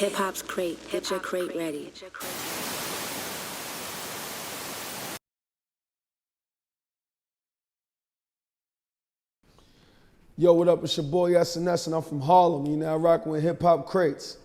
Hip hop's crate. Get your crate ready. Yo, what up? It's your boy SNS, and I'm from Harlem. You now rocking with Hip Hop Crates.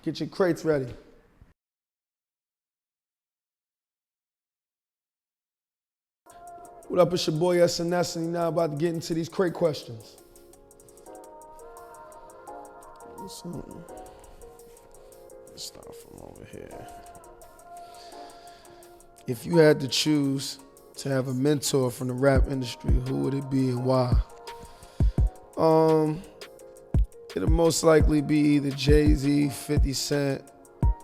Get your crates ready. What up? It's your boy SNS, and you now about to get into these crate questions. So, let's start from over here. If you had to choose to have a mentor from the rap industry, who would it be and why? It'll most likely be either Jay-Z, 50 Cent,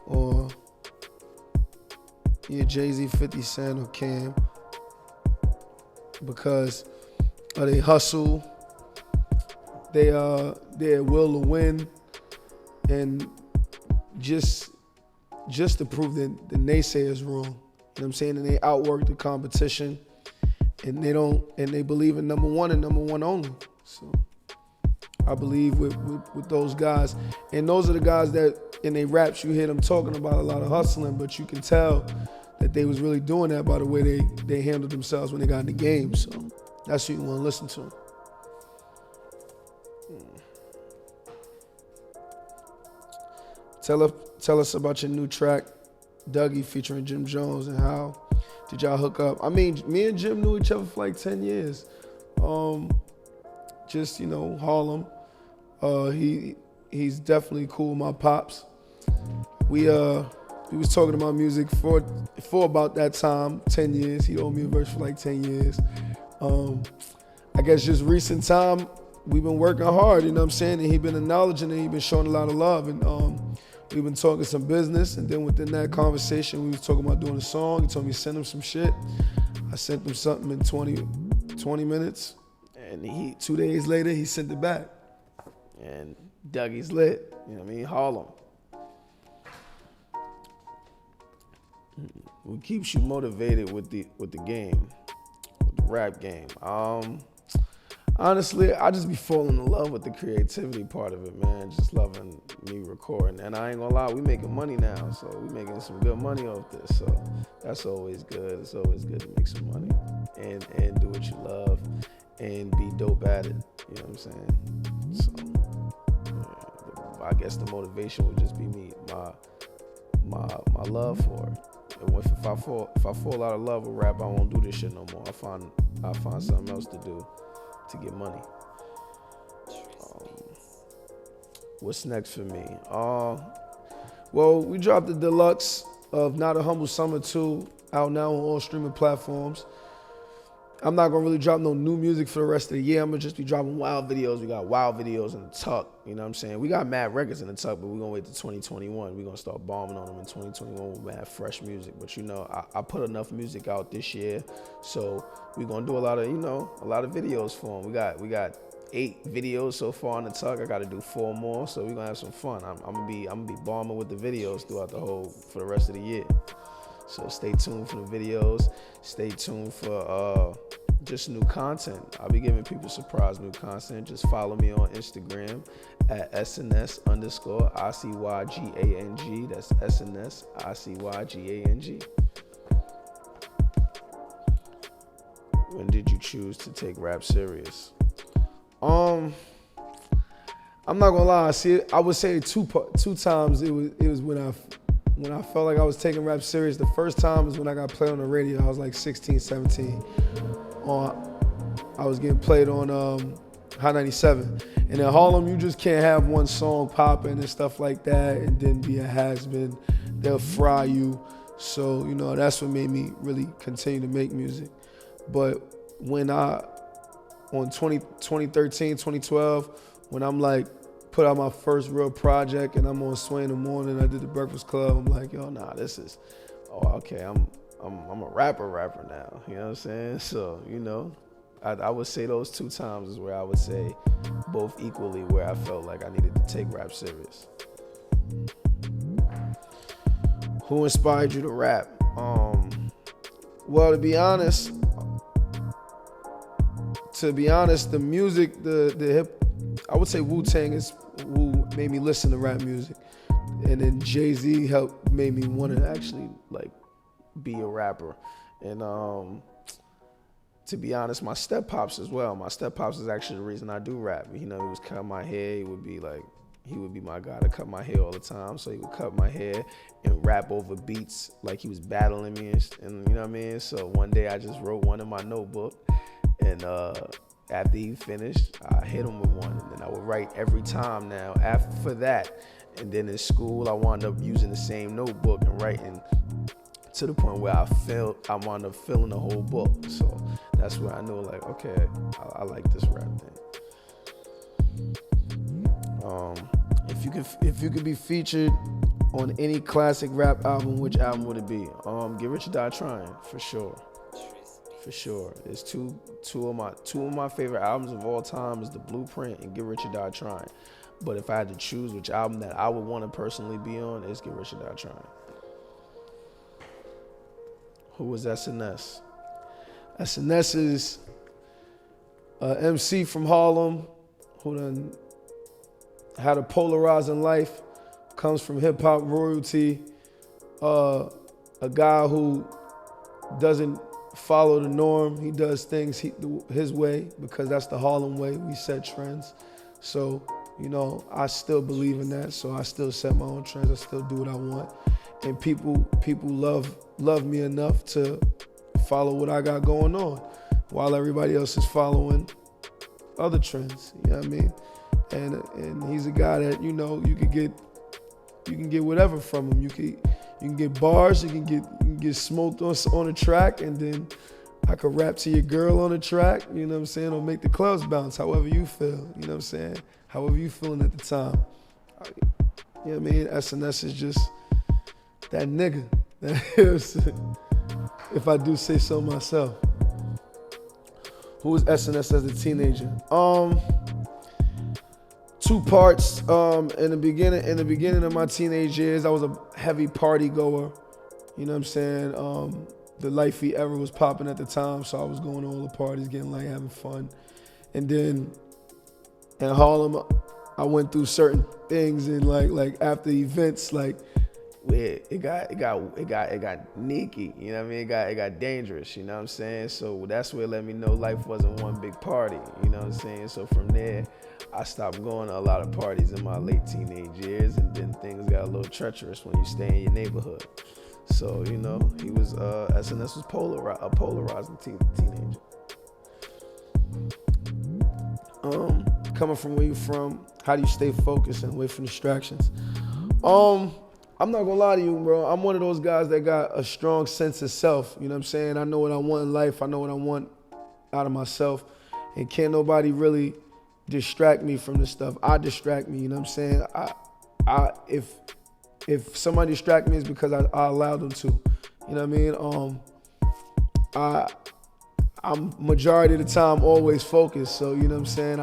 or Jay-Z, 50 Cent, or Cam, because they hustle, they're will to win, and just to prove that the naysayers wrong. You know what I'm saying? And they outwork the competition, and they believe in number one and number one only. So I believe with those guys. And those are the guys that in their raps you hear them talking about a lot of hustling, but you can tell that they was really doing that by the way they handled themselves when they got in the game. So that's who you want to listen to. Tell us about your new track, Dougie, featuring Jim Jones, and how did y'all hook up? I mean, me and Jim knew each other for like 10 years. Just, Harlem. He's definitely cool with my pops. We was talking about music for about that time, 10 years. He owed me a verse for like 10 years. I guess just recent time, we've been working hard, you know what I'm saying? And he been acknowledging it, he been showing a lot of love. And we've been talking some business, and then within that conversation, we was talking about doing a song. He told me to send him some shit. I sent him something in 20 minutes. And 2 days later, he sent it back. And Dougie's lit, you know what I mean? Harlem. What keeps you motivated with the game, with the rap game? Honestly, I just be falling in love with the creativity part of it, man. Just loving me recording. And I ain't gonna lie, we making money now, so we making some good money off this. So that's always good. It's always good to make some money and do what you love and be dope at it. You know what I'm saying? So yeah, I guess the motivation would just be my love for it. And if I fall out of love with rap, I won't do this shit no more. I'll find something else to do to get money. What's next for me? Well, we dropped the deluxe of Not a Humble Summer 2 out now on all streaming platforms. I'm not gonna really drop no new music for the rest of the year. I'm gonna just be dropping wild videos. We got wild videos in the tuck, you know what I'm saying? We got mad records in the tuck, but we're gonna wait till 2021. We're gonna start bombing on them in 2021 with mad fresh music. But I put enough music out this year, so we're gonna do a lot of videos for them. We got 8 videos so far in the tuck. I gotta do 4 more, so we're gonna have some fun. I'm gonna be bombing with the videos throughout for the rest of the year. So stay tuned for the videos. Stay tuned for just new content. I'll be giving people surprise new content. Just follow me on Instagram at SNS_ICYGANG. That's SNS_ICYGANG. When did you choose to take rap serious? I'm not gonna lie. I would say two times. It was when I felt like I was taking rap serious. The first time was when I got played on the radio. I was like 16, 17. I was getting played on Hot 97. And in Harlem, you just can't have one song popping and stuff like that and then be a has-been. They'll fry you. So, that's what made me really continue to make music. But when on 2013, 2012, when I'm like, put out my first real project and I'm on Sway in the Morning, I did the Breakfast Club, I'm like, yo, nah, okay, I'm a rapper now, you know what I'm saying? So, I would say those 2 times is where I would say both equally where I felt like I needed to take rap serious. Who inspired you to rap? Well, to be honest, the music, the hip, I would say Wu-Tang is who made me listen to rap music. then Jay-Z made me want to actually like be a rapper. And to be honest, my step pops as well. My step pops is actually the reason I do rap. You know, he was cutting my hair. He would be my guy to cut my hair all the time. So he would cut my hair and rap over beats like he was battling me, and you know what I mean? So one day I just wrote one in my notebook, and after he finished, I hit him with one, and then I would write every time now after that. And then in school, I wound up using the same notebook and writing to the point where I wound up filling the whole book. So that's where I knew, like, okay, I like this rap thing. If you could be featured on any classic rap album, which album would it be? Get Rich or Die Trying, for sure. For sure. It's two of my favorite albums of all time is The Blueprint and Get Rich or Die Trying. But if I had to choose which album that I would want to personally be on, it's Get Rich or Die Trying. Who was SNS? SNS is an MC from Harlem who done had a polarizing life, comes from hip-hop royalty, a guy who doesn't follow the norm. He does things his way because that's the Harlem way. We set trends. So, you know, I still believe in that. So I still set my own trends. I still do what I want. And people love me enough to follow what I got going on while everybody else is following other trends. You know what I mean? And he's a guy that, you know, you can get whatever from him. You can get bars, you can get smoked on a track, and then I could rap to your girl on a track, you know what I'm saying, or make the clubs bounce, however you feel, you know what I'm saying, however you feeling at the time. You know what I mean? SNS is just that nigga. If I do say so myself. Who was SNS as a teenager? Two parts. In the beginning of my teenage years, I was a heavy party goer. You know what I'm saying? The Lifey era was popping at the time, so I was going to all the parties, getting like having fun. And then in Harlem, I went through certain things, and like after events, like where it got sneaky. You know what I mean? It got dangerous. You know what I'm saying? So that's where it let me know life wasn't one big party. You know what I'm saying? So from there, I stopped going to a lot of parties in my late teenage years, and then things got a little treacherous when you stay in your neighborhood. So, you know, he was, SNS was a polarizing teenager. Coming from where you from, how do you stay focused and away from distractions? I'm not gonna lie to you, bro. I'm one of those guys that got a strong sense of self. You know what I'm saying? I know what I want in life. I know what I want out of myself. And can't nobody really distract me from this stuff. I distract me, you know what I'm saying? If somebody distract me, it's because I allowed them to. You know what I mean? I'm majority of the time always focused. So, you know what I'm saying?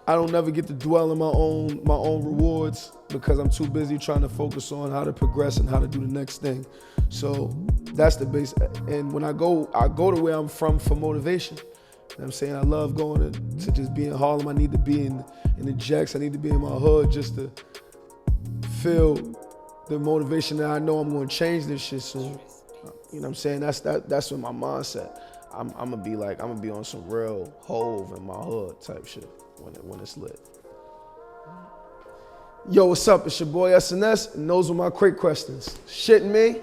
I don't never get to dwell on my own rewards because I'm too busy trying to focus on how to progress and how to do the next thing. So that's the base. And when I go to where I'm from for motivation. You know what I'm saying? I love going to just be in Harlem. I need to be in the Jacks. I need to be in my hood just to feel the motivation that I know I'm going to change this shit soon. You know what I'm saying? That's what my mindset. I'm gonna be on some real Hove in my hood type shit when it's lit. Yo, what's up? It's your boy SNS, and those were my crate questions. Shitting me?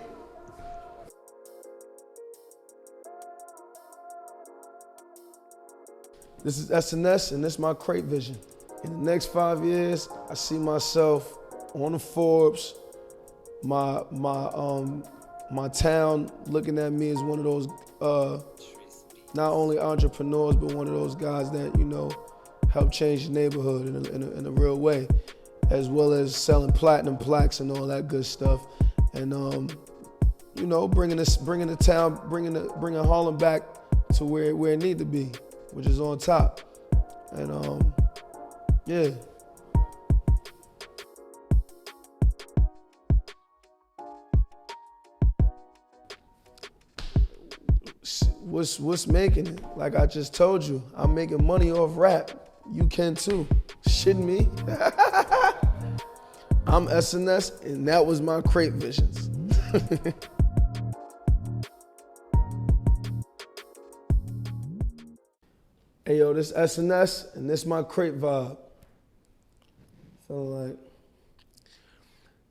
This is SNS, and this is my crate vision. In the next 5 years, I see myself on the Forbes, my town looking at me as one of those not only entrepreneurs, but one of those guys that, you know, help change the neighborhood in a real way, as well as selling platinum plaques and all that good stuff, and you know, bringing Harlem back to where it need to be, which is on top, and yeah. What's making it? Like I just told you, I'm making money off rap. You can too. Shitting me? I'm SNS, and that was my crate visions. Hey yo, this SNS, and this my crate vibe. Feeling like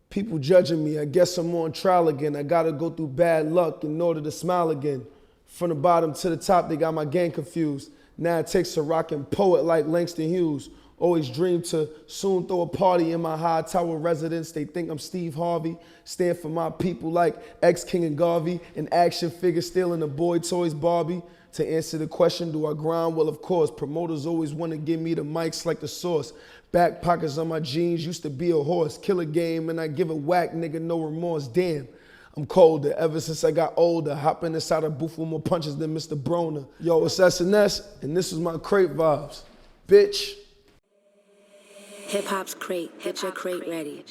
people judging me. I guess I'm on trial again. I gotta go through bad luck in order to smile again. From the bottom to the top, they got my gang confused. Now it takes a rockin' poet like Langston Hughes. Always dreamed to soon throw a party in my high tower residence. They think I'm Steve Harvey. Stand for my people like ex-King and Garvey. An action figure stealing the boy toys Barbie. To answer the question, do I grind? Well, of course. Promoters always want to give me the mics like the source. Back pockets on my jeans used to be a horse. Kill a game and I give a whack, nigga, no remorse. Damn, I'm colder ever since I got older. Hopping inside a booth with more punches than Mr. Broner. Yo, it's SNS, and this is my crate vibes. Bitch. Hip hop's crate. Get your crate ready.